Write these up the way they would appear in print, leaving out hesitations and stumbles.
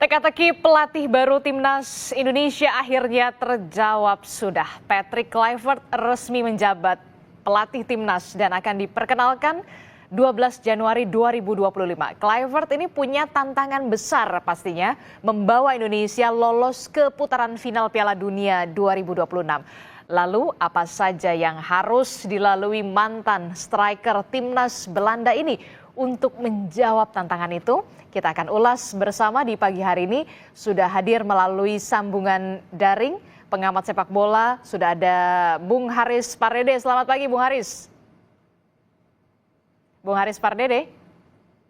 Teka-teki pelatih baru Timnas Indonesia akhirnya terjawab sudah. Patrick Kluivert resmi menjabat pelatih Timnas dan akan diperkenalkan 12 Januari 2025. Kluivert ini punya tantangan besar pastinya membawa Indonesia lolos ke putaran final Piala Dunia 2026. Lalu apa saja yang harus dilalui mantan striker Timnas Belanda ini untuk menjawab tantangan itu? Kita akan ulas bersama di pagi hari ini. Sudah hadir melalui sambungan daring pengamat sepak bola. Sudah ada Bung Haris Pardede. Selamat pagi Bung Haris. Bung Haris Pardede.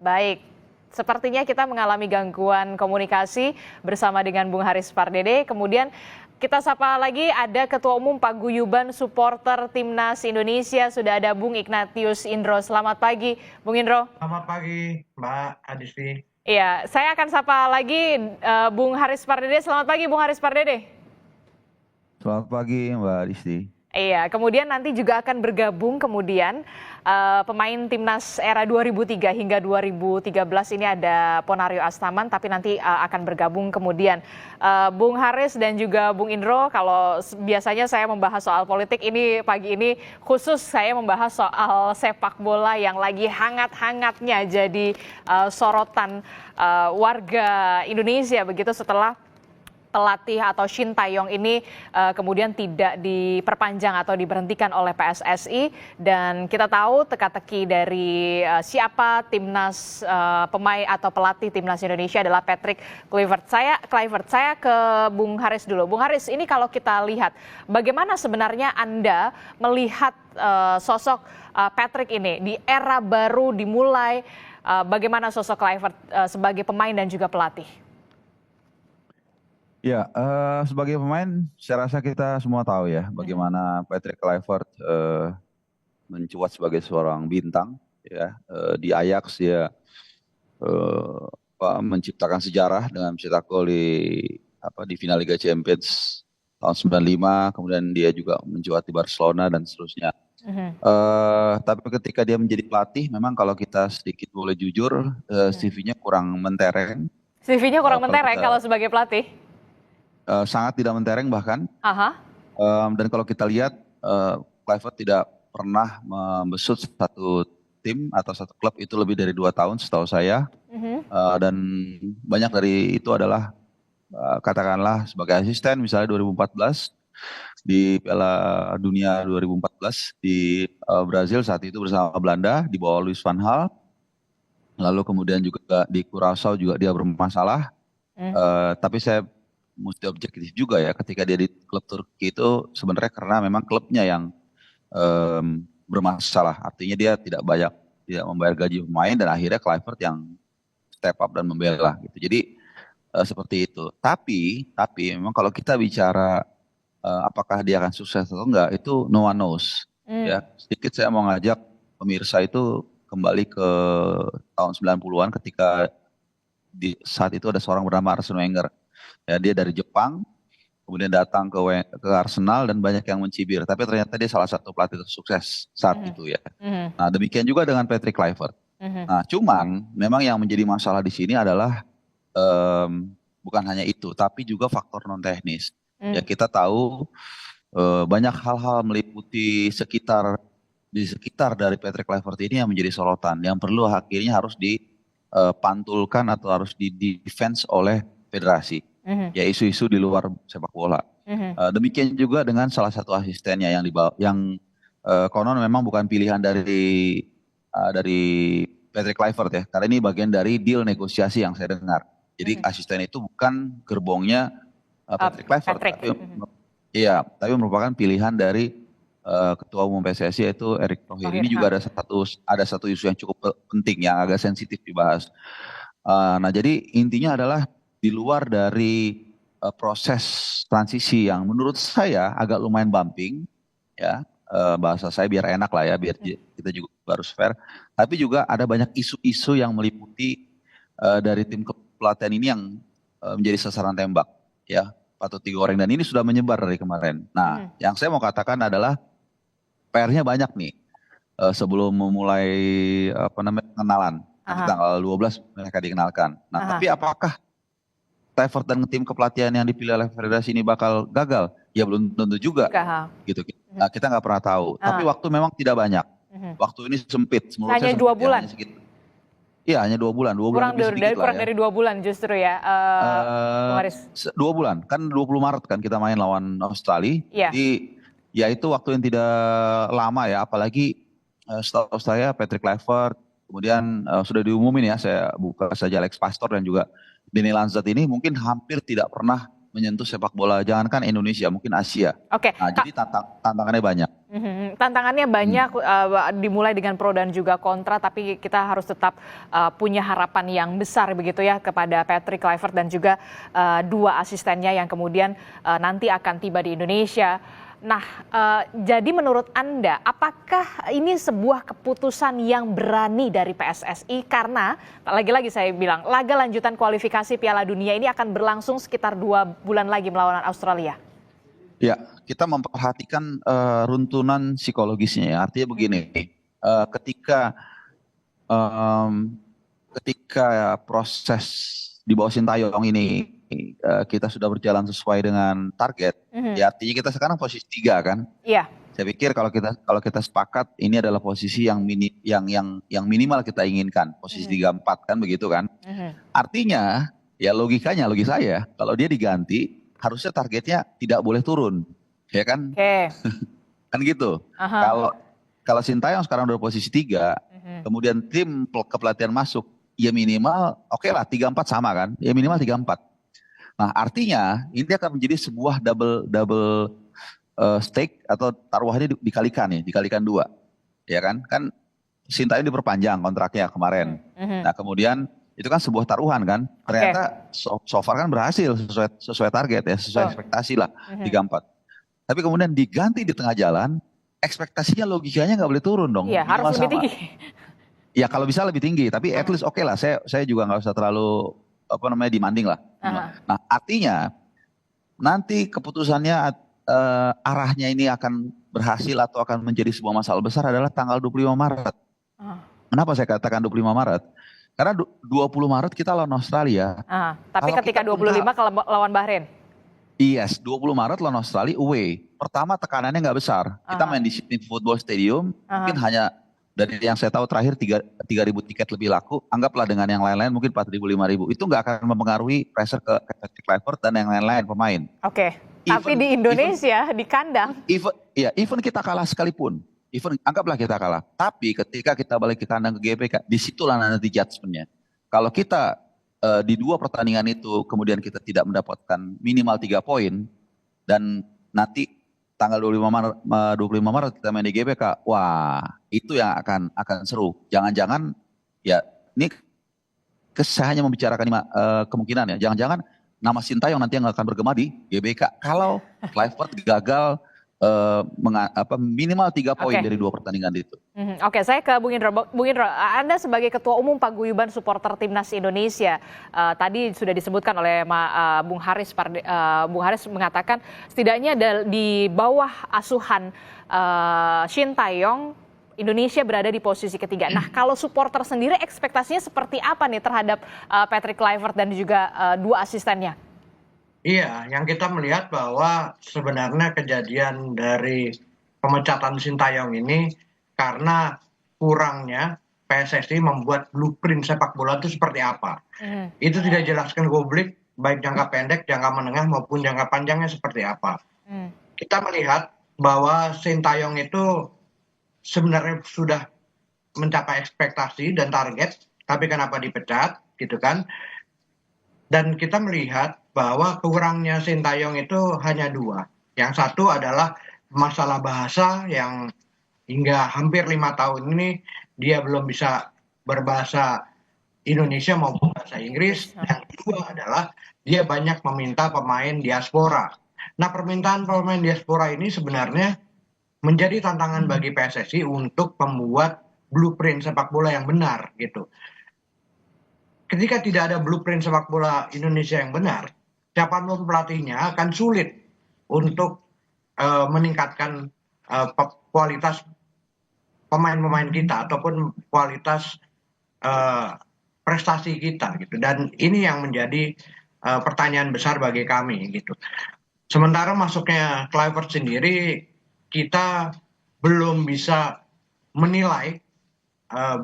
Baik, sepertinya kita mengalami gangguan komunikasi bersama dengan Bung Haris Pardede. Kemudian kita sapa lagi, ada Ketua Umum Paguyuban Supporter Timnas Indonesia. Sudah ada Bung Ignatius Indro. Selamat pagi Bung Indro. Selamat pagi Mbak Adisti. Iya, saya akan sapa lagi Bung Haris Pardede. Selamat pagi Bung Haris Pardede. Selamat pagi Mbak Adisti. Iya, kemudian nanti juga akan bergabung kemudian pemain Timnas era 2003 hingga 2013 ini ada Ponario Astaman, tapi nanti akan bergabung kemudian Bung Haris dan juga Bung Indro. Kalau biasanya saya membahas soal politik, ini pagi ini khusus saya membahas soal sepak bola yang lagi hangat-hangatnya jadi sorotan warga Indonesia begitu setelah pelatih atau Shin Tae-yong ini kemudian tidak diperpanjang atau diberhentikan oleh PSSI, dan kita tahu teka-teki dari siapa timnas pemain atau pelatih timnas Indonesia adalah Patrick Kluivert. Saya ke Bung Haris dulu. Bung Haris, ini kalau kita lihat bagaimana sebenarnya Anda melihat sosok Patrick ini di era baru dimulai, bagaimana sosok Kluivert sebagai pemain dan juga pelatih? Ya, sebagai pemain, saya rasa kita semua tahu ya bagaimana Patrick Kluivert mencuat sebagai seorang bintang. Ya, di Ajax dia menciptakan sejarah dengan mencetak gol di final Liga Champions tahun 95. Kemudian dia juga mencuat di Barcelona dan seterusnya. Tapi ketika dia menjadi pelatih, memang kalau kita sedikit boleh jujur, CV-nya kurang mentereng. CV-nya kurang mentereng kalau sebagai pelatih? Sangat tidak mentereng bahkan. Dan kalau kita lihat, Kluivert tidak pernah membesut satu tim atau satu klub itu lebih dari 2 tahun setahu saya. Dan banyak dari itu adalah katakanlah sebagai asisten, misalnya 2014 di Piala Dunia 2014 di Brazil saat itu bersama Belanda di bawah Louis van Gaal. Lalu kemudian juga di Curaçao juga dia bermasalah. Tapi saya mesti objektif juga ya, ketika dia di klub Turki itu sebenarnya karena memang klubnya yang bermasalah. Artinya dia tidak membayar gaji pemain, dan akhirnya Kluivert yang step up dan membela gitu. Jadi seperti itu. Tapi memang kalau kita bicara apakah dia akan sukses atau enggak, itu no one knows. Ya, sedikit saya mau ngajak pemirsa itu kembali ke tahun 90-an ketika saat itu ada seorang bernama Arsene Wenger. Ya, dia dari Jepang, kemudian datang ke Arsenal dan banyak yang mencibir. Tapi ternyata dia salah satu pelatih tersukses saat itu ya. Nah, demikian juga dengan Patrick Kluivert. Nah, cuman memang yang menjadi masalah di sini adalah bukan hanya itu, tapi juga faktor non teknis. Ya, kita tahu banyak hal-hal meliputi di sekitar dari Patrick Kluivert ini yang menjadi sorotan, yang perlu akhirnya harus dipantulkan atau harus di-defense oleh federasi. Ya, isu-isu di luar sepak bola. Demikian juga dengan salah satu asistennya yang konon memang bukan pilihan dari Patrick Kluivert ya, karena ini bagian dari deal negosiasi yang saya dengar. Jadi asisten itu bukan gerbongnya Patrick Kluivert, tapi merupakan pilihan dari Ketua Umum PSSI yaitu Erick Thohir. Ini juga ada satu isu yang cukup penting yang agak sensitif dibahas. Nah, jadi intinya adalah di luar dari proses transisi yang menurut saya agak lumayan bumping, ya, bahasa saya biar enak lah ya, biar kita juga harus fair. Tapi juga ada banyak isu-isu yang meliputi dari tim kepelatihan ini yang menjadi sasaran tembak, ya, patut digoreng, dan ini sudah menyebar dari kemarin. Nah, yang saya mau katakan adalah PR-nya banyak nih sebelum memulai pengenalan. Nanti tanggal 12 mereka dikenalkan. Nah, tapi apakah Clifford dan tim kepelatihan yang dipilih oleh federasi ini bakal gagal? Ya belum tentu juga, Juga, ha. gitu. Kita nggak pernah tahu. Tapi waktu memang tidak banyak. Waktu ini sempit, menurut Hanya saya 2 sempit ya. bulan. Iya, hanya 2 bulan Kurang lebih sedikit lah kurang ya. dari 2 bulan justru ya, Bung Haris. 2 bulan, kan 20 Maret kan kita main lawan Australia. Iya. Jadi ya itu waktu yang tidak lama ya, apalagi setahu saya Patrick Kluivert, kemudian sudah diumumin ya, saya buka saja Alex Pastor dan juga Denny Lansdowne ini mungkin hampir tidak pernah menyentuh sepak bola, jangankan Indonesia, mungkin Asia. Oke. Nah, jadi tantangannya banyak. Tantangannya banyak, dimulai dengan pro dan juga kontra, tapi kita harus tetap punya harapan yang besar begitu ya kepada Patrick Kluivert dan juga 2 asistennya yang kemudian nanti akan tiba di Indonesia. Nah, jadi menurut Anda, apakah ini sebuah keputusan yang berani dari PSSI? Karena, lagi-lagi saya bilang, laga lanjutan kualifikasi Piala Dunia ini akan berlangsung sekitar 2 bulan lagi melawan Australia. Ya, kita memperhatikan runtunan psikologisnya ya. Artinya begini, ketika proses di bawah Sintayong ini kita sudah berjalan sesuai dengan target, ya artinya kita sekarang posisi 3 kan. Iya. Saya pikir kalau kita sepakat ini adalah posisi yang minimal kita inginkan, posisi 3-4 kan begitu kan. Artinya ya logikanya, logi saya, kalau dia diganti harusnya targetnya tidak boleh turun, ya kan? Oke. Kan gitu. Kalau Sintayong sekarang udah posisi 3, kemudian tim kepelatihan masuk, ya minimal oke lah 3-4 sama kan, ya minimal 3-4. Nah artinya ini akan menjadi sebuah double stake atau taruhannya dikalikan 2, ya kan? Kan Sintayong diperpanjang kontraknya kemarin. Nah kemudian itu kan sebuah taruhan kan, ternyata so far kan berhasil sesuai target ya, sesuai ekspektasi lah 3-4. Tapi kemudian diganti di tengah jalan, ekspektasinya logikanya nggak boleh turun dong. Iya, harus lebih tinggi. Ya kalau bisa lebih tinggi, tapi at least oke lah, saya juga nggak usah terlalu demanding lah. Nah artinya nanti keputusannya arahnya ini akan berhasil atau akan menjadi sebuah masalah besar adalah tanggal 25 Maret. Kenapa saya katakan 25 Maret? Karena 20 Maret kita lawan Australia. Tapi ketika 25 lawan Bahrain. Yes, 20 Maret lawan Australia away. Pertama tekanannya nggak besar. Kita main di Sydney Football Stadium, mungkin hanya dari yang saya tahu terakhir 3.000 tiket lebih laku. Anggaplah dengan yang lain-lain mungkin 4.000, 5.000. Itu nggak akan mempengaruhi pressure ke Patrick Kluivert dan yang lain-lain pemain. Oke. Tapi di Indonesia, di kandang. Even kita kalah sekalipun. Anggaplah kita kalah. Tapi ketika kita balik ke kandang ke GBK, disitulah nanti judgment-nya. Kalau kita di 2 pertandingan itu kemudian kita tidak mendapatkan minimal 3 poin dan nanti tanggal 25 Maret kita main di GBK, wah itu yang akan seru. Jangan-jangan ya ini saya hanya membicarakan kemungkinan ya. Jangan-jangan nama Sintayong nanti yang akan bergema di GBK kalau Kluivert gagal minimal 3 poin dari 2 pertandingan itu. Oke, saya ke Bung Indro. Bung Indro, Anda sebagai Ketua Umum Paguyuban Supporter Timnas Indonesia, tadi sudah disebutkan oleh Bung Haris. Bung Haris mengatakan setidaknya di bawah asuhan Sintayong, Indonesia berada di posisi ketiga. Nah, kalau supporter sendiri ekspektasinya seperti apa nih terhadap Patrick Kluivert dan juga 2 asistennya? Iya, yang kita melihat bahwa sebenarnya kejadian dari pemecatan Sintayong ini karena kurangnya PSSI membuat blueprint sepak bola itu seperti apa. Itu tidak jelaskan ke publik, baik jangka pendek, jangka menengah maupun jangka panjangnya seperti apa. Kita melihat bahwa Sintayong itu sebenarnya sudah mencapai ekspektasi dan target, tapi kenapa dipecat, gitu kan? Dan kita melihat bahwa kurangnya Sintayong itu hanya 2. Yang satu adalah masalah bahasa yang hingga hampir 5 tahun ini dia belum bisa berbahasa Indonesia maupun bahasa Inggris. Yang kedua adalah dia banyak meminta pemain diaspora. Nah, permintaan pemain diaspora ini sebenarnya menjadi tantangan bagi PSSI untuk membuat blueprint sepak bola yang benar gitu. Ketika tidak ada blueprint sepak bola Indonesia yang benar, siapapun pelatihnya akan sulit untuk meningkatkan kualitas pemain-pemain kita ataupun kualitas prestasi kita gitu. Dan ini yang menjadi pertanyaan besar bagi kami gitu. Sementara masuknya Kluivert sendiri, kita belum bisa menilai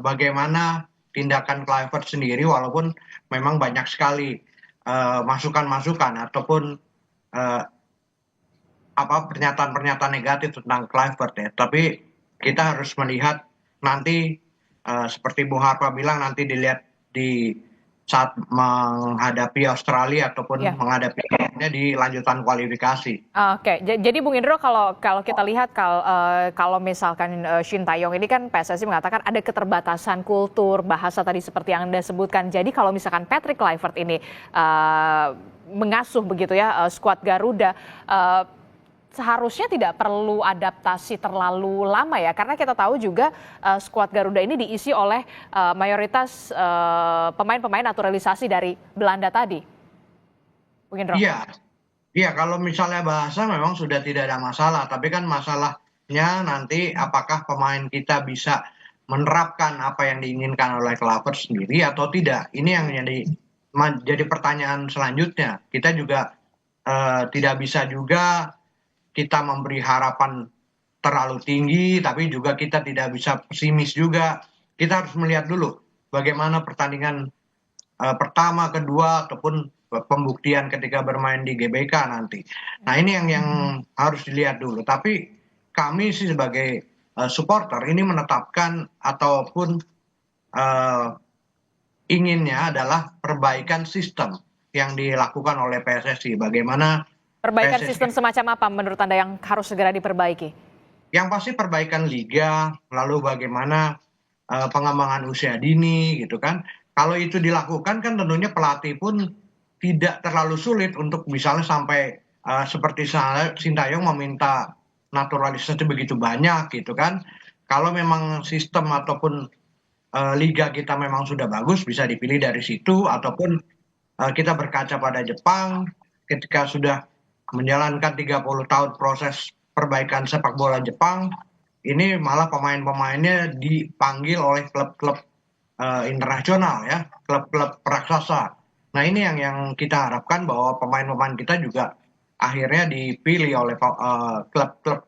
bagaimana tindakan Kluivert sendiri, walaupun memang banyak sekali masukan-masukan ataupun eh, pernyataan-pernyataan negatif tentang Kluivert ya. Tapi kita harus melihat nanti seperti Bung Harpa bilang, nanti dilihat di saat menghadapi Australia ataupun Ya. menghadapi di lanjutan kualifikasi. Oke, jadi Bung Indro, kalau kita lihat kalau misalkan Shin Taeyong ini kan PSSI mengatakan ada keterbatasan kultur bahasa tadi seperti yang Anda sebutkan. Jadi kalau misalkan Patrick Kluivert ini mengasuh begitu ya skuad Garuda, seharusnya tidak perlu adaptasi terlalu lama ya, karena kita tahu juga skuad Garuda ini diisi oleh mayoritas pemain-pemain naturalisasi dari Belanda tadi. Bung Indro. Iya, iya, kalau misalnya bahasa memang sudah tidak ada masalah, tapi kan masalahnya nanti apakah pemain kita bisa menerapkan apa yang diinginkan oleh Kluivert sendiri atau tidak. Ini yang jadi pertanyaan selanjutnya. Kita juga tidak bisa juga kita memberi harapan terlalu tinggi, tapi juga kita tidak bisa pesimis juga. Kita harus melihat dulu bagaimana pertandingan pertama, kedua, ataupun pembuktian ketika bermain di GBK nanti. Nah, ini yang harus dilihat dulu. Tapi kami sih sebagai supporter ini menetapkan ataupun inginnya adalah perbaikan sistem yang dilakukan oleh PSSI. Bagaimana Perbaikan PSSI, sistem semacam apa menurut Anda yang harus segera diperbaiki? yang pasti perbaikan liga, lalu bagaimana pengembangan usia dini gitu kan. Kalau itu dilakukan kan tentunya pelatih pun tidak terlalu sulit untuk misalnya sampai seperti Sintayong meminta naturalisasi begitu banyak gitu kan. Kalau memang sistem ataupun liga kita memang sudah bagus, bisa dipilih dari situ, ataupun kita berkaca pada Jepang ketika sudah menjalankan 30 tahun proses perbaikan sepak bola Jepang, ini malah pemain-pemainnya dipanggil oleh klub-klub internasional ya, klub-klub raksasa. Nah, ini yang kita harapkan, bahwa pemain-pemain kita juga akhirnya dipilih oleh klub-klub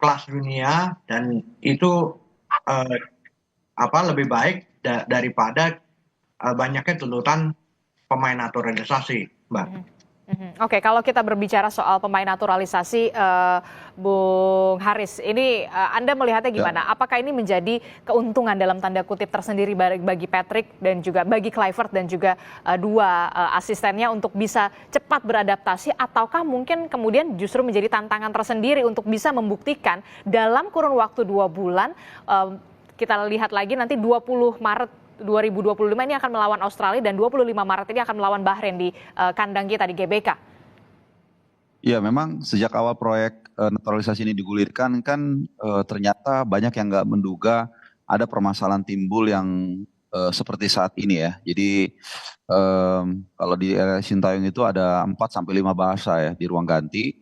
kelas dunia, dan itu lebih baik daripada banyaknya tuntutan pemain naturalisasi, Mbak. Oke, kalau kita berbicara soal pemain naturalisasi, Bung Haris, ini Anda melihatnya gimana? Apakah ini menjadi keuntungan dalam tanda kutip tersendiri bagi Patrick dan juga bagi Kluivert dan juga dua asistennya untuk bisa cepat beradaptasi, ataukah mungkin kemudian justru menjadi tantangan tersendiri untuk bisa membuktikan dalam kurun waktu 2 bulan, kita lihat lagi nanti 20 Maret 2025 ini akan melawan Australia dan 25 Maret ini akan melawan Bahrain di kandang kita di GBK. Ya, memang sejak awal proyek naturalisasi ini digulirkan kan ternyata banyak yang nggak menduga ada permasalahan timbul yang seperti saat ini ya. Jadi kalau di era Sintayong itu ada 4-5 bahasa ya di ruang ganti.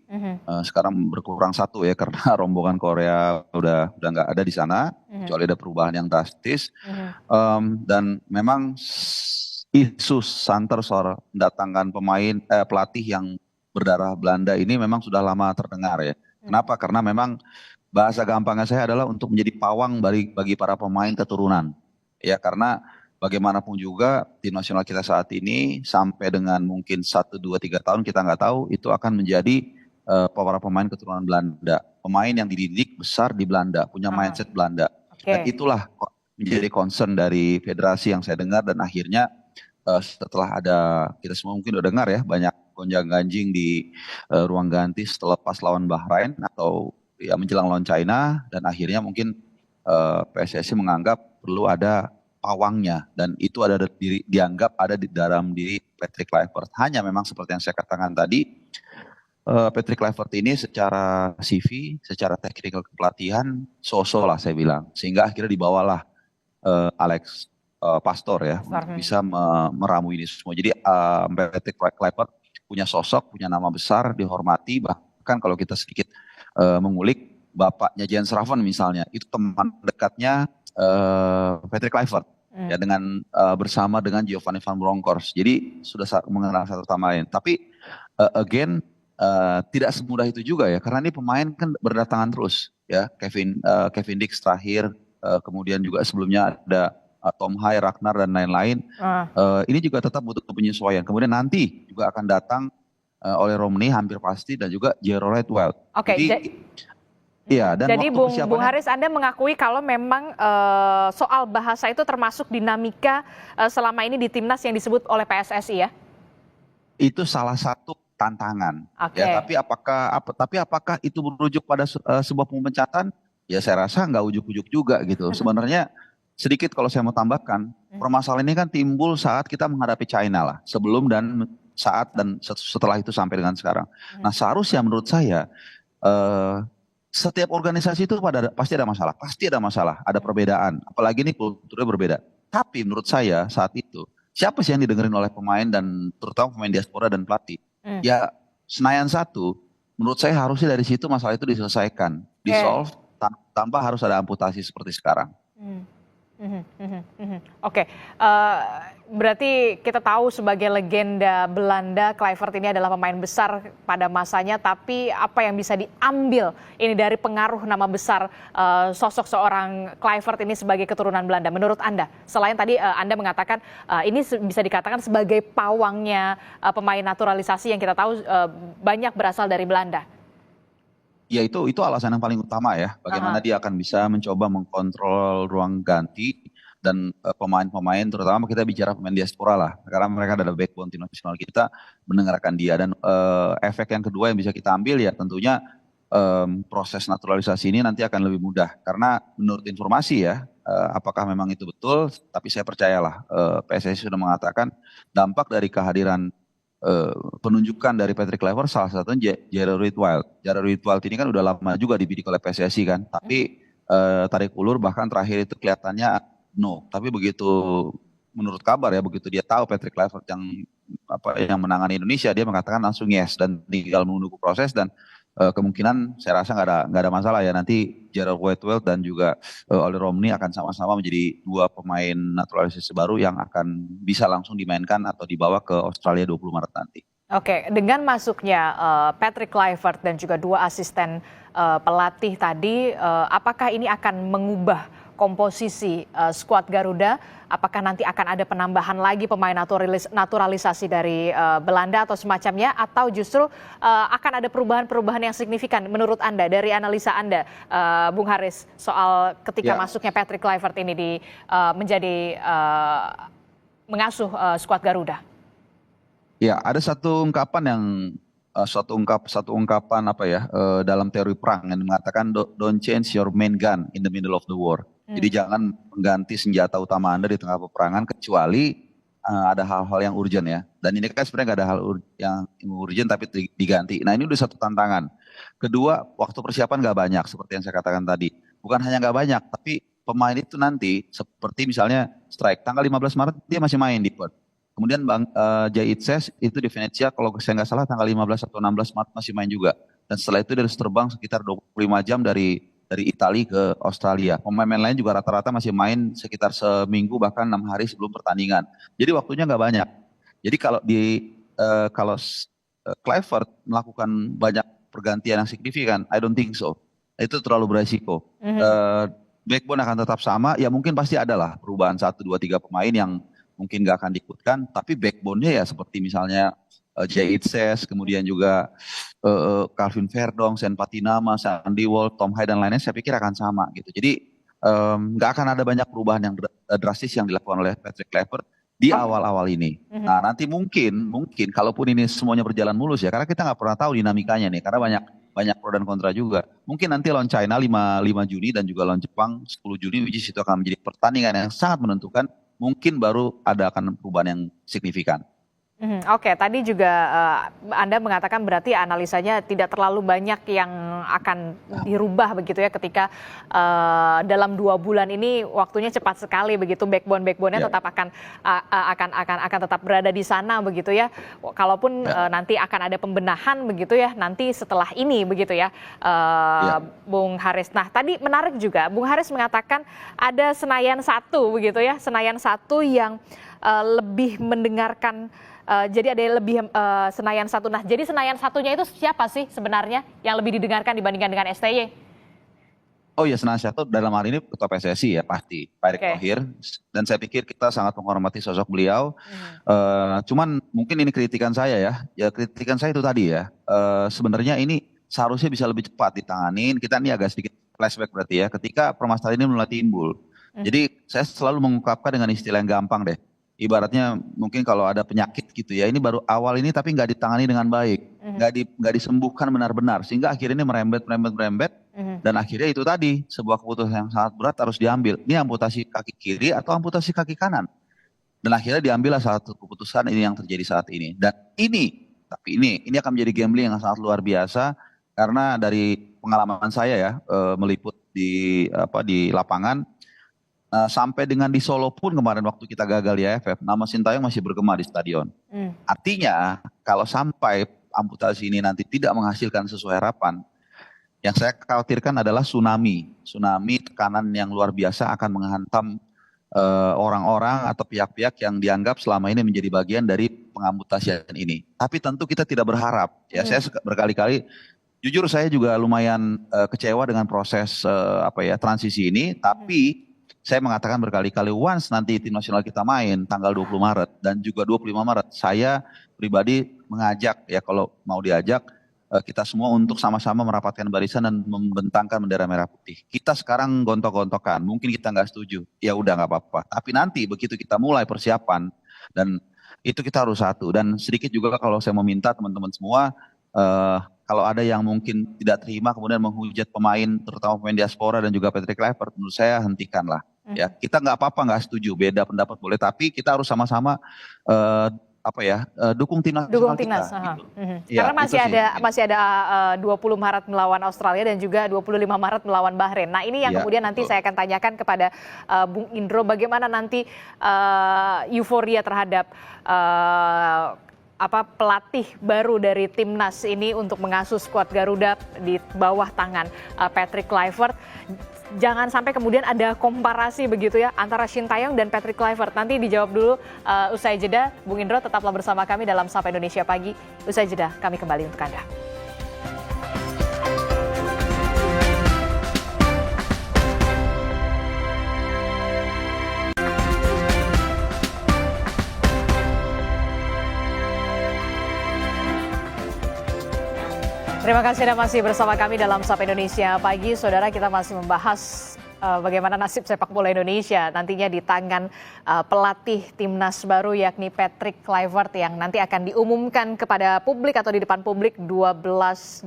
Sekarang berkurang 1 ya karena rombongan Korea udah nggak ada di sana, kecuali ada perubahan yang drastis. Dan memang isu santer soal mendatangkan pelatih yang berdarah Belanda ini memang sudah lama terdengar ya. Kenapa? Karena memang bahasa gampangnya saya adalah untuk menjadi pawang bagi para pemain keturunan. Ya, karena bagaimanapun juga tim nasional kita saat ini sampai dengan mungkin 1, 2, 3 tahun kita nggak tahu itu akan menjadi para pemain keturunan Belanda. Pemain yang dididik besar di Belanda, punya mindset Belanda. Dan itulah menjadi concern dari federasi yang saya dengar, dan akhirnya setelah ada, kita semua mungkin udah dengar ya, banyak gonjang-ganjing di ruang ganti setelah pas lawan Bahrain atau ya menjelang lawan China, dan akhirnya mungkin PSSI menganggap perlu ada pawangnya, dan itu dianggap ada di dalam diri Patrick Kluivert. Hanya memang seperti yang saya katakan tadi, Patrick Kluivert ini secara CV, secara teknikal kepelatihan so-so lah saya bilang, sehingga akhirnya dibawalah Alex Pastor ya untuk bisa meramu ini semua. Jadi Patrick Kluivert punya sosok, punya nama besar, dihormati. Bahkan kalau kita sedikit mengulik, bapaknya Jens Raven misalnya itu teman dekatnya Patrick Kluivert. ya dengan bersama dengan Giovanni Van Bronckhorst. Jadi sudah mengenal satu sama lain. Tapi again tidak semudah itu juga ya, karena ini pemain kan berdatangan terus ya. Kevin Dix terakhir, kemudian juga sebelumnya ada Tom Hai, Ragnar dan lain-lain. Ini juga tetap butuh penyesuaian. Kemudian nanti juga akan datang oleh Romney hampir pasti, dan juga Gerard White. Oke, iya, dan jadi Bung Haris, Anda mengakui kalau memang soal bahasa itu termasuk dinamika selama ini di timnas yang disebut oleh PSSI ya? Itu salah satu tantangan. Okay. Ya, tapi apakah itu merujuk pada sebuah pemecatan? Ya saya rasa nggak ujuk-ujuk juga gitu. Sebenarnya sedikit kalau saya mau tambahkan, permasalahan ini kan timbul saat kita menghadapi China lah, sebelum dan saat dan setelah itu sampai dengan sekarang. Nah seharusnya menurut saya setiap organisasi itu pasti ada masalah, ada perbedaan, apalagi ini kulturnya berbeda. Tapi menurut saya saat itu, siapa sih yang didengerin oleh pemain dan terutama pemain diaspora dan pelatih? Ya Senayan 1, menurut saya harusnya dari situ masalah itu diselesaikan, di-solve tanpa harus ada amputasi seperti sekarang. Oke, berarti kita tahu sebagai legenda Belanda, Kluivert ini adalah pemain besar pada masanya, tapi apa yang bisa diambil ini dari pengaruh nama besar sosok seorang Kluivert ini sebagai keturunan Belanda menurut Anda? Selain tadi Anda mengatakan ini bisa dikatakan sebagai pawangnya pemain naturalisasi yang kita tahu banyak berasal dari Belanda. Ya itu alasan yang paling utama ya, bagaimana dia akan bisa mencoba mengkontrol ruang ganti dan pemain-pemain, terutama kita bicara pemain diaspora lah, karena mereka adalah backbone tim nasional kita, mendengarkan dia. Dan efek yang kedua yang bisa kita ambil ya tentunya proses naturalisasi ini nanti akan lebih mudah, karena menurut informasi ya, apakah memang itu betul, tapi saya percayalah PSSI sudah mengatakan dampak dari kehadiran penunjukan dari Patrick Kluivert salah satunya Gerard White. Gerard White ini kan udah lama juga dibidik oleh PSSI kan, tapi tarik ulur bahkan terakhir itu kelihatannya no. Tapi begitu menurut kabar ya, begitu dia tahu Patrick Kluivert yang menangani Indonesia, dia mengatakan langsung yes dan tinggal menunggu proses, dan kemungkinan saya rasa nggak ada masalah ya, nanti Gerard White dan juga Oli Romney akan sama-sama menjadi dua pemain naturalisasi baru yang akan bisa langsung dimainkan atau dibawa ke Australia 20 Maret nanti. Oke, dengan masuknya Patrick Kluivert dan juga dua asisten pelatih tadi, apakah ini akan mengubah komposisi skuad Garuda? Apakah nanti akan ada penambahan lagi pemain naturalisasi dari Belanda atau semacamnya, atau justru akan ada perubahan-perubahan yang signifikan menurut Anda, dari analisa Anda, Bung Haris, soal ketika masuknya Patrick Kluivert ini menjadi mengasuh skuad Garuda? Ya, ada satu ungkapan yang satu ungkapan dalam teori perang yang mengatakan don't change your main gun in the middle of the war. Jadi jangan mengganti senjata utama Anda di tengah peperangan kecuali ada hal-hal yang urgent ya. Dan ini kan sebenarnya nggak ada hal yang urgent tapi diganti. Nah ini udah satu tantangan. Kedua, waktu persiapan nggak banyak seperti yang saya katakan tadi. Bukan hanya nggak banyak, tapi pemain itu nanti seperti misalnya strike tanggal 15 Maret dia masih main di Perth. Kemudian Bang Jai Itses itu di Venezia, kalau saya nggak salah tanggal 15 atau 16 Maret masih main juga. Dan setelah itu dia harus terbang sekitar 25 jam dari Italia ke Australia. Pemain lain juga rata-rata masih main sekitar seminggu bahkan 6 hari sebelum pertandingan. Jadi waktunya nggak banyak. Jadi kalau Kluivert melakukan banyak pergantian yang signifikan, I don't think so. Itu terlalu beresiko. Backbone akan tetap sama, ya mungkin pasti ada lah perubahan 1, 2, 3 pemain yang mungkin nggak akan diikutkan, tapi backbone-nya ya seperti misalnya Jay Itses, kemudian juga Calvin Verdong, Sen Patinama, Sandy Walsh, Tom Hai dan lainnya saya pikir akan sama gitu. Jadi nggak akan ada banyak perubahan yang drastis yang dilakukan oleh Patrick Kluivert di awal-awal ini. Nah nanti mungkin kalaupun ini semuanya berjalan mulus ya, karena kita nggak pernah tahu dinamikanya nih, karena banyak pro dan kontra juga. Mungkin nanti lawan China 5 Juni dan juga lawan Jepang 10 Juni, which is itu akan menjadi pertandingan yang sangat menentukan. Mungkin baru akan perubahan yang signifikan. Oke, tadi juga Anda mengatakan berarti analisanya tidak terlalu banyak yang akan dirubah begitu ya ketika dalam 2 bulan ini waktunya cepat sekali begitu, backbone-nya Ya, tetap akan tetap berada di sana begitu ya. Kalaupun ya, nanti akan ada pembenahan begitu ya nanti setelah ini begitu ya, ya. Bung Haris. Nah, tadi menarik juga Bung Haris mengatakan ada Senayan 1 begitu ya, Senayan 1 yang lebih mendengarkan. Jadi ada yang lebih Senayan 1. Nah, jadi Senayan 1-nya itu siapa sih sebenarnya yang lebih didengarkan dibandingkan dengan STY? Oh ya, Senayan Satu dalam hal ini Ketua PSSI ya pasti, Pak Erick Oke. Thohir. Dan saya pikir kita sangat menghormati sosok beliau. Cuman mungkin ini kritikan saya ya. Ya kritikan saya itu tadi ya. Sebenarnya ini seharusnya bisa lebih cepat ditanganin. Kita ini agak sedikit flashback berarti ya. Ketika permasalahan ini mulai timbul. Jadi saya selalu mengungkapkan dengan istilah yang gampang deh. Ibaratnya mungkin kalau ada penyakit gitu ya. Ini baru awal ini tapi nggak ditangani dengan baik. Nggak disembuhkan benar-benar. Sehingga akhirnya ini merembet. Dan akhirnya itu tadi, sebuah keputusan yang sangat berat harus diambil. Ini amputasi kaki kiri atau amputasi kaki kanan. Dan akhirnya diambillah satu keputusan ini yang terjadi saat ini. Dan ini akan menjadi gambling yang sangat luar biasa. Karena dari pengalaman saya ya, meliput di lapangan, sampai dengan di Solo pun kemarin waktu kita gagal di AFF, nama Sintayong masih bergema di stadion. Artinya, kalau sampai amputasi ini nanti tidak menghasilkan sesuai harapan, yang saya khawatirkan adalah tsunami tekanan yang luar biasa akan menghantam orang-orang atau pihak-pihak yang dianggap selama ini menjadi bagian dari pengamputasian ini. Tapi tentu kita tidak berharap. Ya, saya berkali-kali, jujur saya juga lumayan kecewa dengan proses transisi ini. Tapi saya mengatakan berkali-kali, once nanti tim nasional kita main tanggal 20 Maret dan juga 25 Maret, saya pribadi mengajak ya kalau mau diajak kita semua untuk sama-sama merapatkan barisan dan membentangkan bendera merah putih. Kita sekarang gontok-gontokan, mungkin kita nggak setuju, ya udah nggak apa-apa. Tapi nanti begitu kita mulai persiapan dan itu kita harus satu. Dan sedikit juga kalau saya meminta teman-teman semua, kalau ada yang mungkin tidak terima kemudian menghujat pemain, terutama pemain diaspora dan juga Patrick Kluivert, menurut saya hentikanlah. Ya, kita nggak apa-apa nggak setuju, beda pendapat boleh, tapi kita harus sama-sama dukung timnas Dukung nasional kita. timnas. Gitu. Karena Ya, masih ada 20 Maret melawan Australia dan juga 25 Maret melawan Bahrain. Nah, ini yang Ya, kemudian nanti betul. saya akan tanyakan kepada Bung Indro, bagaimana nanti euforia terhadap pelatih baru dari timnas ini untuk mengasuh skuad Garuda di bawah tangan Patrick Kluivert. Jangan sampai kemudian ada komparasi begitu ya antara Sintayong dan Patrick Kluivert. Nanti dijawab dulu usai jeda. Bung Indro tetaplah bersama kami dalam Sapa Indonesia Pagi. Usai jeda kami kembali untuk Anda. Terima kasih Anda masih bersama kami dalam Sapa Indonesia Pagi. Saudara, kita masih membahas bagaimana nasib sepak bola Indonesia nantinya di tangan pelatih timnas baru yakni Patrick Kluivert yang nanti akan diumumkan kepada publik atau di depan publik 12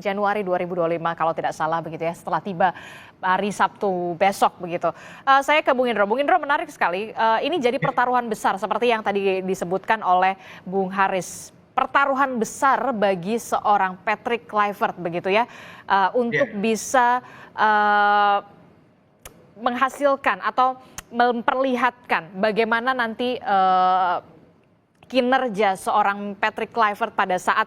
Januari 2025 kalau tidak salah begitu ya, setelah tiba hari Sabtu besok begitu. Saya ke Bung Indro. Bung Indro, menarik sekali. Ini jadi pertaruhan besar seperti yang tadi disebutkan oleh Bung Haris. Pertaruhan besar bagi seorang Patrick Kluivert begitu ya, untuk bisa menghasilkan atau memperlihatkan bagaimana nanti kinerja seorang Patrick Kluivert pada saat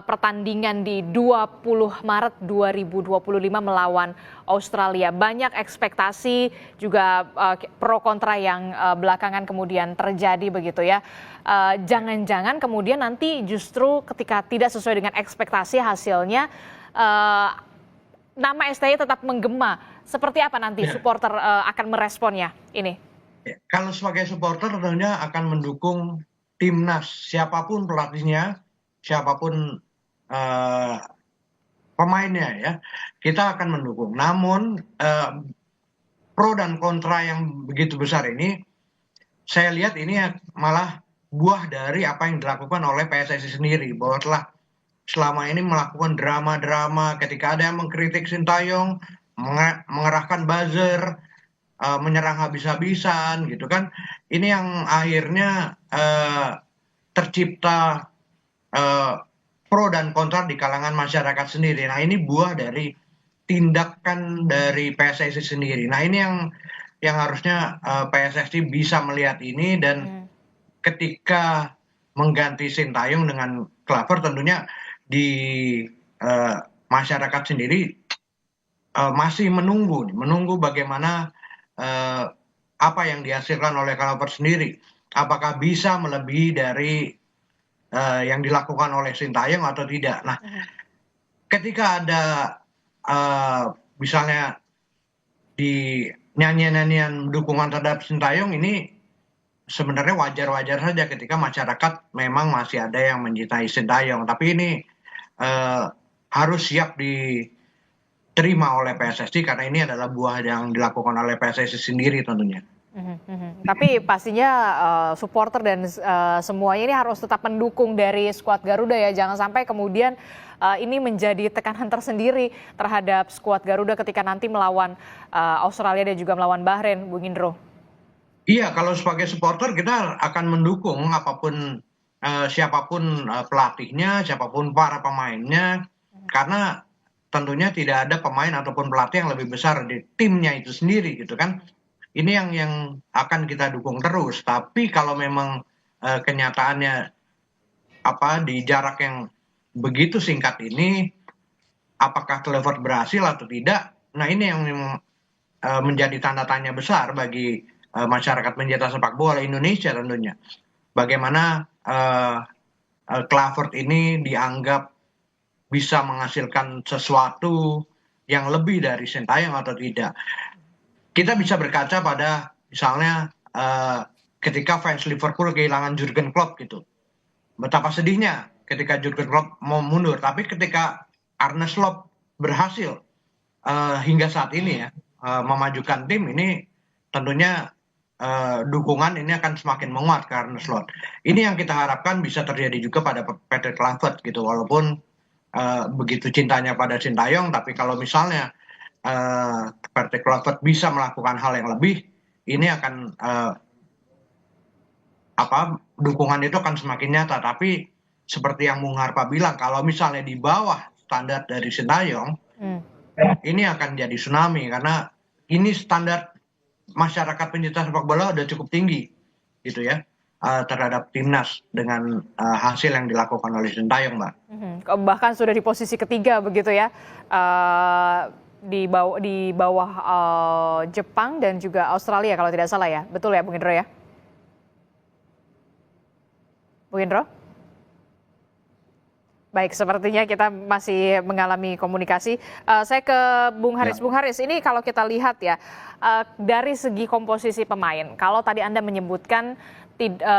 pertandingan di 20 Maret 2025 melawan Australia. Banyak ekspektasi juga pro kontra yang belakangan kemudian terjadi begitu ya. Jangan-jangan kemudian nanti justru ketika tidak sesuai dengan ekspektasi hasilnya, nama STY tetap menggema. Seperti apa nanti supporter akan meresponnya ini? Kalau sebagai supporter tentunya akan mendukung timnas, siapapun pelatihnya, siapapun pemainnya ya, kita akan mendukung. Namun pro dan kontra yang begitu besar ini, saya lihat ini malah buah dari apa yang dilakukan oleh PSSI sendiri, bahwa telah selama ini melakukan drama-drama ketika ada yang mengkritik Sintayong, mengerahkan buzzer, menyerang habis-habisan gitu kan. Ini yang akhirnya tercipta eh, pro dan kontra di kalangan masyarakat sendiri. Nah, ini buah dari tindakan dari PSSI sendiri. Nah, ini yang harusnya PSSI bisa melihat ini, dan ketika mengganti Sintayong dengan Klaver, tentunya di eh, masyarakat sendiri masih menunggu bagaimana eh, apa yang dihasilkan oleh Klaver sendiri. Apakah bisa melebihi dari yang dilakukan oleh Sintayong atau tidak. Nah, ketika ada misalnya di nyanyian-nyanyian dukungan terhadap Sintayong ini, sebenarnya wajar-wajar saja ketika masyarakat memang masih ada yang mencintai Sintayong. Tapi ini harus siap diterima oleh PSSI, karena ini adalah buah yang dilakukan oleh PSSI sendiri tentunya. Tapi pastinya supporter dan semuanya ini harus tetap mendukung dari skuad Garuda ya. Jangan sampai kemudian ini menjadi tekanan tersendiri terhadap skuad Garuda ketika nanti melawan Australia dan juga melawan Bahrain, Bung Indro. Iya, kalau sebagai supporter kita akan mendukung apapun siapapun pelatihnya, siapapun para pemainnya, karena tentunya tidak ada pemain ataupun pelatih yang lebih besar di timnya itu sendiri gitu kan. Ini yang akan kita dukung terus. Tapi kalau memang kenyataannya di jarak yang begitu singkat ini, apakah Kluivert berhasil atau tidak? Nah, ini yang menjadi tanda tanya besar bagi masyarakat pencinta sepak bola Indonesia tentunya. Bagaimana Kluivert ini dianggap bisa menghasilkan sesuatu yang lebih dari Sintayong atau tidak. Kita bisa berkaca pada misalnya ketika fans Liverpool kehilangan Jurgen Klopp gitu. Betapa sedihnya ketika Jurgen Klopp mau mundur. Tapi ketika Arne Slot berhasil hingga saat ini ya memajukan tim ini, tentunya dukungan ini akan semakin menguat ke Arne Slot. Ini yang kita harapkan bisa terjadi juga pada Patrick Kluivert gitu. Walaupun begitu cintanya pada Sintayong, tapi kalau misalnya Patrick Kluivert bisa melakukan hal yang lebih, ini akan dukungan itu akan semakin nyata. Tapi seperti yang Bung Harpa bilang, kalau misalnya di bawah standar dari Sintayong, ini akan jadi tsunami, karena ini standar masyarakat pencinta sepak bola udah cukup tinggi gitu ya terhadap timnas dengan hasil yang dilakukan oleh Sintayong, Mbak. Bahkan sudah di posisi ketiga begitu ya. Di bawah Jepang dan juga Australia kalau tidak salah ya. Betul ya Bung Indro ya? Bung Indro? Baik, sepertinya kita masih mengalami komunikasi. Saya ke Bung Haris. Bung Haris, ini kalau kita lihat ya, dari segi komposisi pemain, kalau tadi Anda menyebutkan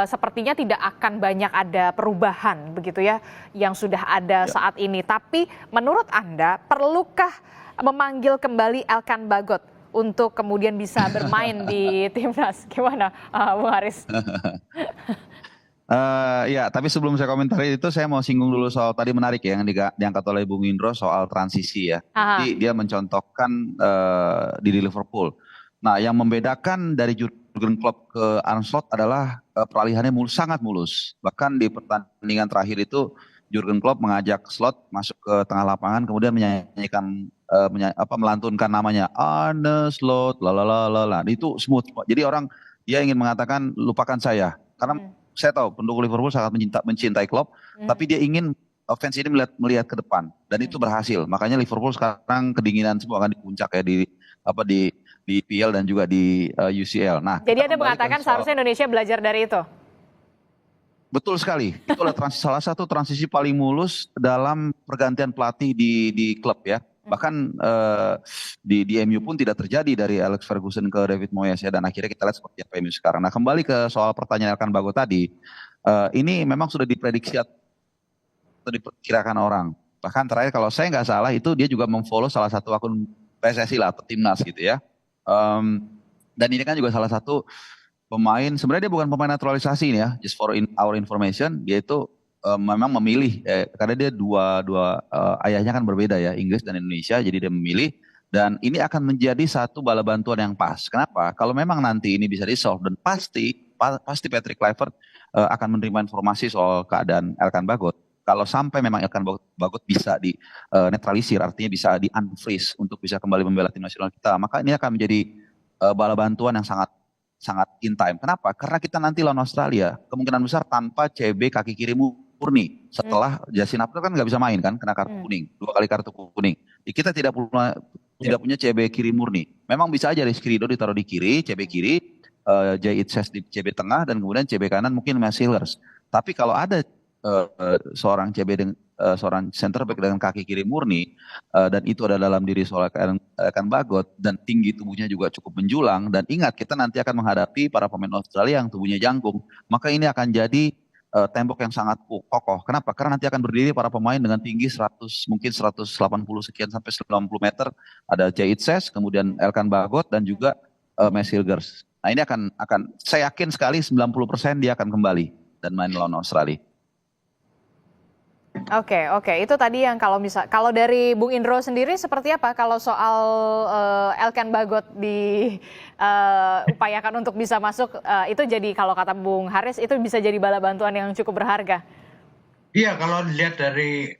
sepertinya tidak akan banyak ada perubahan begitu ya, yang sudah ada saat ini. Tapi menurut Anda, perlukah memanggil kembali Elkan Bagot untuk kemudian bisa bermain di timnas? Gimana, Bung Haris? Ya, tapi sebelum saya komentari itu, saya mau singgung dulu soal tadi menarik ya yang diangkat oleh Bung Indro soal transisi ya. Jadi dia mencontohkan di Liverpool. Nah, yang membedakan dari Jurgen Klopp ke Arne Slot adalah peralihannya sangat mulus. Bahkan di pertandingan terakhir itu Jurgen Klopp mengajak Slot masuk ke tengah lapangan, kemudian menyanyikan melantunkan namanya Arne Slot, lalalala. Itu smooth. Jadi dia ingin mengatakan lupakan saya, karena saya tahu pendukung Liverpool sangat mencintai Klopp, tapi dia ingin offense ini melihat ke depan, dan itu berhasil. Makanya Liverpool sekarang kedinginan semua kan di puncak ya di PL dan juga di UCL. Nah, jadi Anda mengatakan seharusnya Indonesia belajar dari itu. Betul sekali. Itu adalah salah satu transisi paling mulus dalam pergantian pelatih di klub ya. Bahkan di MU pun tidak terjadi dari Alex Ferguson ke David Moyes ya, dan akhirnya kita lihat seperti apa MU sekarang. Nah, kembali ke soal pertanyaan Elkan Bagot tadi, ini memang sudah diprediksi atau diperkirakan orang. Bahkan terakhir kalau saya nggak salah itu dia juga memfollow salah satu akun PSSI lah atau timnas gitu ya. Dan ini kan juga salah satu pemain, sebenarnya dia bukan pemain naturalisasi ini ya, just for our information, dia itu memang memilih karena dia dua ayahnya kan berbeda ya, Inggris dan Indonesia, jadi dia memilih, dan ini akan menjadi satu bala bantuan yang pas. Kenapa? Kalau memang nanti ini bisa di-solve, dan pasti pasti Patrick Kluivert akan menerima informasi soal keadaan Elkan Bagot. Kalau sampai memang Elkan Bagot bisa di netralisir, artinya bisa di unfreeze untuk bisa kembali membela tim nasional kita, maka ini akan menjadi bala bantuan yang sangat sangat in time. Kenapa? Karena kita nanti lawan Australia kemungkinan besar tanpa CB kaki kiri murni. Setelah Justin Upton kan nggak bisa main kan, kena kartu kuning, 2 kali kartu kuning. Kita tidak punya CB kiri murni. Memang bisa aja Rizky Ridho ditaruh di kiri, CB kiri, Jay Itses di CB tengah, dan kemudian CB kanan mungkin Matt Hillers. Tapi kalau ada seorang CB dengan seorang center back dengan kaki kiri murni, dan itu ada dalam diri seorang Elkan Bagot, dan tinggi tubuhnya juga cukup menjulang, dan ingat kita nanti akan menghadapi para pemain Australia yang tubuhnya jangkung, maka ini akan jadi tembok yang sangat kokoh. Kenapa? Karena nanti akan berdiri para pemain dengan tinggi 100, mungkin 180 sekian sampai 90 meter. Ada Jay Itses, kemudian Elkan Bagot, dan juga Matt Hillers. Nah ini akan saya yakin sekali 90% dia akan kembali dan main lawan Australia. Oke, itu tadi yang kalau dari Bung Indro sendiri seperti apa kalau soal Elkan Bagot diupayakan untuk bisa masuk, itu jadi kalau kata Bung Haris itu bisa jadi bala bantuan yang cukup berharga. Iya, kalau dilihat dari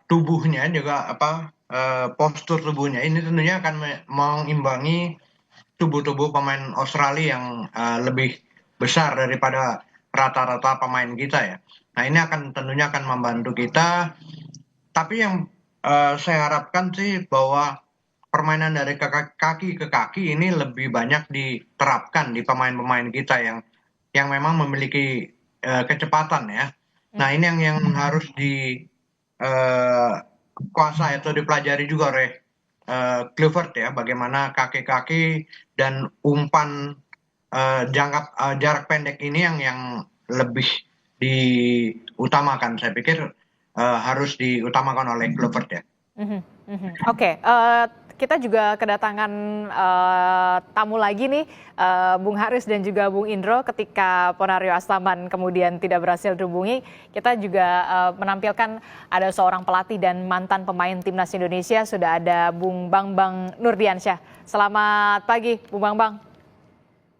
tubuhnya juga postur tubuhnya ini tentunya akan mengimbangi tubuh-tubuh pemain Australia yang lebih besar daripada rata-rata pemain kita ya. Nah ini tentunya akan membantu kita. Tapi yang saya harapkan sih bahwa permainan dari kaki ke kaki ini lebih banyak diterapkan di pemain-pemain kita yang memang memiliki kecepatan ya. Nah ini yang harus dikuasai atau dipelajari juga oleh Kluivert ya, bagaimana kaki-kaki dan umpan jarak pendek ini yang lebih diutamakan. Saya pikir harus diutamakan oleh Kluivert ya. Oke, kita juga kedatangan tamu lagi nih, Bung Haris dan juga Bung Indro. Ketika Ponario Astaman kemudian tidak berhasil dihubungi, kita juga menampilkan ada seorang pelatih dan mantan pemain timnas Indonesia. Sudah ada Bung Bambang Nurdiansyah. Selamat pagi, Bung Bambang.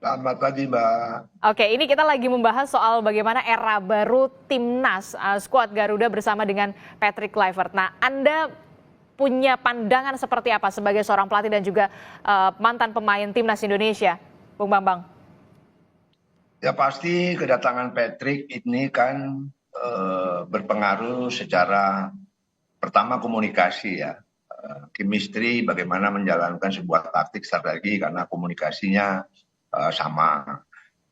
Selamat pagi, Mbak. Oke, ini kita lagi membahas soal bagaimana era baru timnas skuad Garuda bersama dengan Patrick Kluivert. Nah, Anda punya pandangan seperti apa sebagai seorang pelatih dan juga mantan pemain timnas Indonesia, Bung Bambang? Ya pasti kedatangan Patrick ini kan berpengaruh secara pertama komunikasi ya. Chemistry, bagaimana menjalankan sebuah taktik strategi karena komunikasinya sama.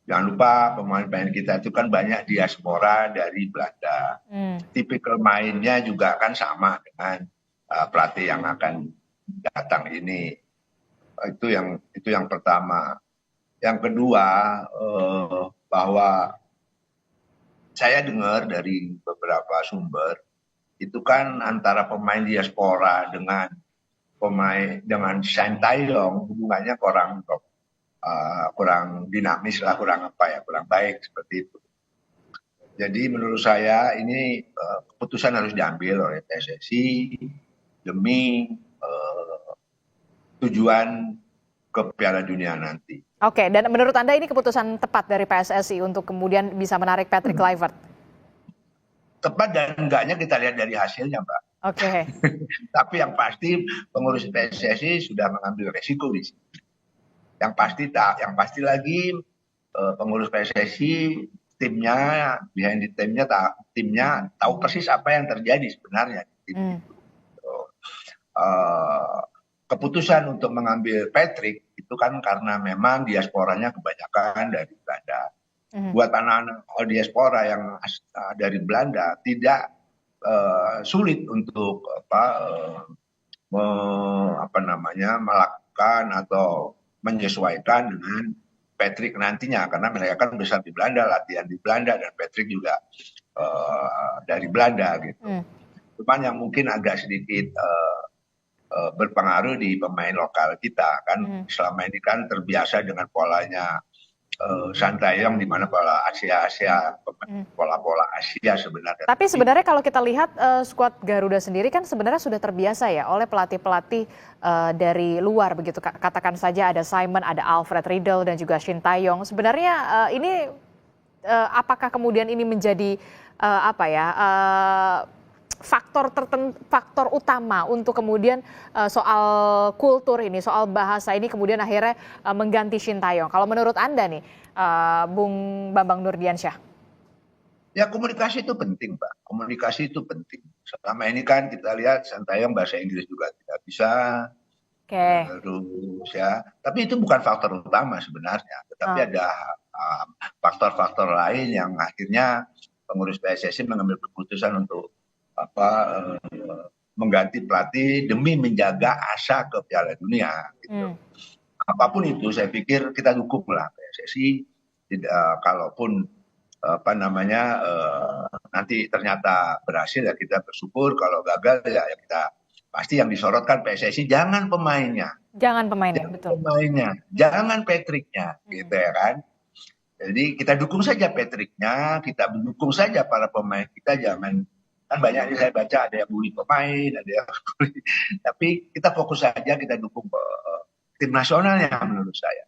Jangan lupa pemain-pemain kita itu kan banyak diaspora dari Belanda. Tipikal mainnya juga kan sama dengan pelatih yang akan datang ini. Itu yang pertama. Yang kedua, bahwa saya dengar dari beberapa sumber itu kan antara pemain diaspora dengan Sintayong hubungannya kurang dinamis lah, kurang baik seperti itu. Jadi menurut saya ini keputusan harus diambil oleh PSSI demi tujuan ke Piala Dunia nanti. Oke, dan menurut Anda ini keputusan tepat dari PSSI untuk kemudian bisa menarik Patrick Kluivert? Tepat dan enggaknya kita lihat dari hasilnya, Mbak. Oke. Tapi yang pasti pengurus PSSI sudah mengambil resiko di sini. Yang pasti lagi pengurus PSSI timnya behind the timnya tahu persis apa yang terjadi sebenarnya. Keputusan untuk mengambil Patrick itu kan karena memang diasporanya kebanyakan dari Belanda. Buat anak-anak diaspora yang dari Belanda tidak sulit untuk melakukan atau menyesuaikan dengan Patrick nantinya karena mereka kan besar di Belanda, latihan di Belanda, dan Patrick juga dari Belanda gitu. Cuman yang mungkin agak sedikit berpengaruh di pemain lokal kita kan selama ini kan terbiasa dengan polanya Sintayong di mana pola pola Asia sebenarnya. Tapi sebenarnya kalau kita lihat skuad Garuda sendiri kan sebenarnya sudah terbiasa ya oleh pelatih-pelatih dari luar begitu. Katakan saja ada Simon, ada Alfred Riedel dan juga Sintayong. Sebenarnya ini apakah kemudian ini menjadi faktor utama untuk kemudian soal kultur ini, soal bahasa ini kemudian akhirnya mengganti Sintayong. Kalau menurut Anda nih, Bung Bambang Nurdiansyah? Ya komunikasi itu penting, Pak. Komunikasi itu penting. Selama ini kan kita lihat Sintayong bahasa Inggris juga tidak bisa. Oke. Terus ya, tapi itu bukan faktor utama sebenarnya. Tetapi ada faktor-faktor lain yang akhirnya pengurus PSSI mengambil keputusan untuk mengganti pelatih demi menjaga asa ke Piala Dunia. Gitu. Apapun itu, saya pikir kita dukung lah PSSI. Kalaupun nanti ternyata berhasil ya kita bersyukur. Kalau gagal ya kita pasti yang disorotkan PSSI jangan pemainnya. Jangan pemainnya, betul. Pemainnya, jangan Patricknya, gitu ya kan. Jadi kita dukung saja Patricknya, kita dukung saja para pemain kita, jangan. Kan banyak yang saya baca ada yang bully pemain, ada yang bully. Tapi kita fokus saja, kita dukung tim nasionalnya menurut saya.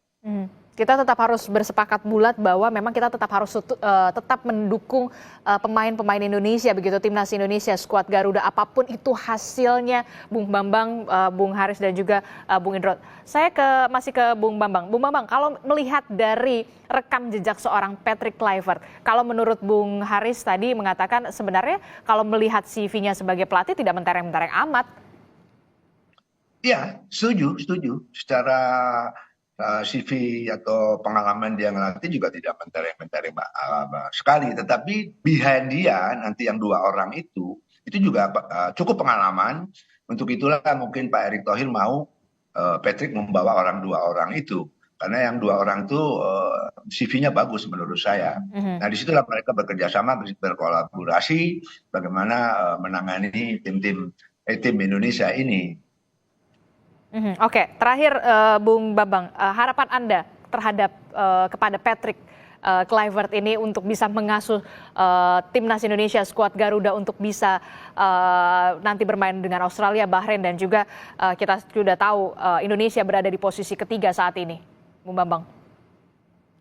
Kita tetap harus bersepakat bulat bahwa memang kita tetap harus tetap mendukung pemain-pemain Indonesia begitu, timnas Indonesia, skuad Garuda, apapun itu hasilnya. Bung Bambang, Bung Haris dan juga Bung Indro. Saya masih ke Bung Bambang. Bung Bambang, kalau melihat dari rekam jejak seorang Patrick Kluivert, kalau menurut Bung Haris tadi mengatakan sebenarnya kalau melihat CV-nya sebagai pelatih tidak mentereng-mentereng amat. Iya, setuju. Secara CV atau pengalaman dia ngelatih juga tidak mentereng-mentereng sekali. Tetapi behind dia nanti yang 2 orang itu juga cukup pengalaman. Untuk itulah mungkin Pak Erick Thohir mau Patrick membawa 2 orang itu. Karena yang 2 orang itu CV-nya bagus menurut saya. Nah disitulah mereka bekerja sama, berkolaborasi bagaimana menangani tim Indonesia ini. Oke, terakhir Bung Bambang, harapan Anda terhadap kepada Patrick Kluivert ini untuk bisa mengasuh timnas Indonesia, skuad Garuda untuk bisa nanti bermain dengan Australia, Bahrain dan juga kita sudah tahu Indonesia berada di posisi ketiga saat ini, Bung Bambang.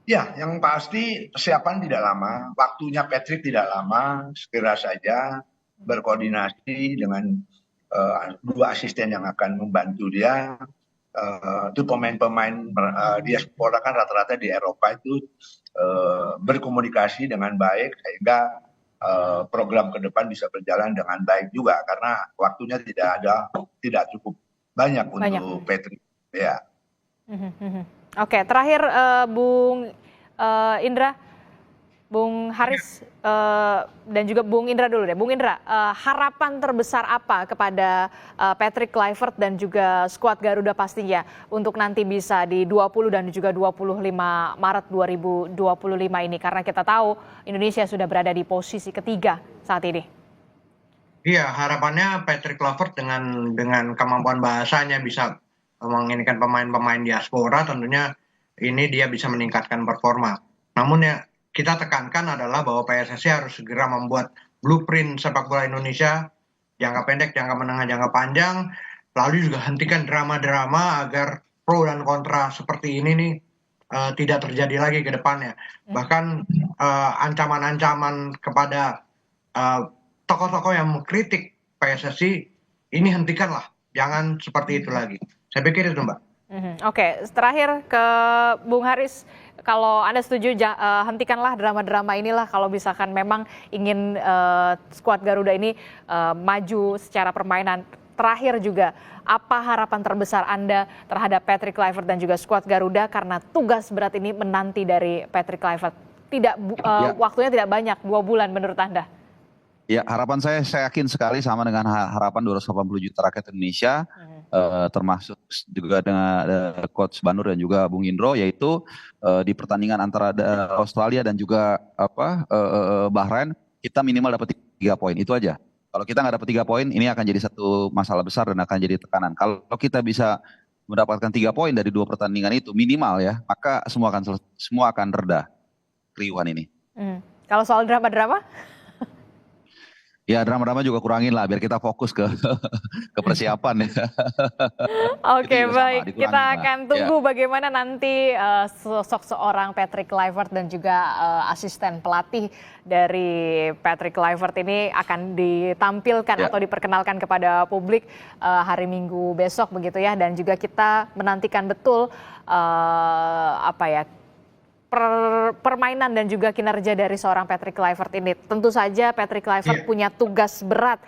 Ya, yang pasti persiapan tidak lama, waktunya Patrick tidak lama, segera saja berkoordinasi dengan 2 asisten yang akan membantu dia. Itu pemain-pemain diaspora kan rata-rata di Eropa itu berkomunikasi dengan baik sehingga program ke depan bisa berjalan dengan baik juga karena waktunya tidak cukup banyak untuk Patrick. Ya. Oke, terakhir Bung Indra, Bung Haris dan juga Bung Indra dulu deh. Bung Indra, harapan terbesar apa kepada Patrick Kluivert dan juga skuad Garuda pastinya untuk nanti bisa di 20 dan juga 25 Maret 2025 ini? Karena kita tahu Indonesia sudah berada di posisi ketiga saat ini. Iya, harapannya Patrick Kluivert dengan kemampuan bahasanya bisa menginginkan pemain-pemain diaspora, tentunya ini dia bisa meningkatkan performa. Namun ya kita tekankan adalah bahwa PSSI harus segera membuat blueprint sepak bola Indonesia jangka pendek, jangka menengah, jangka panjang. Lalu juga hentikan drama-drama agar pro dan kontra seperti ini nih tidak terjadi lagi ke depannya. Bahkan ancaman-ancaman kepada tokoh-tokoh yang mengkritik PSSI ini hentikanlah, jangan seperti itu lagi. Saya pikir itu, Mbak. Oke, terakhir ke Bung Haris. Kalau Anda setuju, hentikanlah drama-drama inilah kalau misalkan memang ingin skuad Garuda ini maju secara permainan. Terakhir juga, apa harapan terbesar Anda terhadap Patrick Kluivert dan juga skuad Garuda karena tugas berat ini menanti dari Patrick Kluivert? Waktunya tidak banyak, 2 bulan menurut Anda. Ya, harapan saya yakin sekali sama dengan harapan 280 juta rakyat Indonesia, termasuk juga dengan Coach Banur dan juga Bung Indro, yaitu di pertandingan antara Australia dan juga Bahrain, kita minimal dapat 3 poin, itu aja. Kalau kita nggak dapat 3 poin, ini akan jadi satu masalah besar dan akan jadi tekanan. Kalau kita bisa mendapatkan 3 poin dari 2 pertandingan itu minimal ya, maka semua akan reda keriuhan ini. Kalau soal drama-drama? Ya drama-drama juga kurangin lah biar kita fokus ke ke persiapan ya. Oke, Itu juga sama, baik. dikurangin Kita lah. akan tunggu bagaimana nanti sosok seorang Patrick Kluivert dan juga asisten pelatih dari Patrick Kluivert ini akan ditampilkan atau diperkenalkan kepada publik hari Minggu besok begitu ya. Dan juga kita menantikan betul permainan dan juga kinerja dari seorang Patrick Kluivert ini. Tentu saja Patrick Kluivert punya tugas berat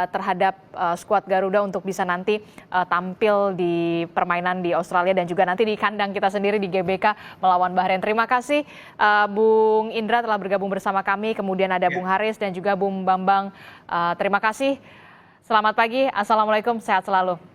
terhadap skuad Garuda untuk bisa nanti tampil di permainan di Australia dan juga nanti di kandang kita sendiri di GBK melawan Bahrain. Terima kasih Bung Indra telah bergabung bersama kami, kemudian ada Bung Haris dan juga Bung Bambang. Terima kasih. Selamat pagi, Assalamualaikum, sehat selalu.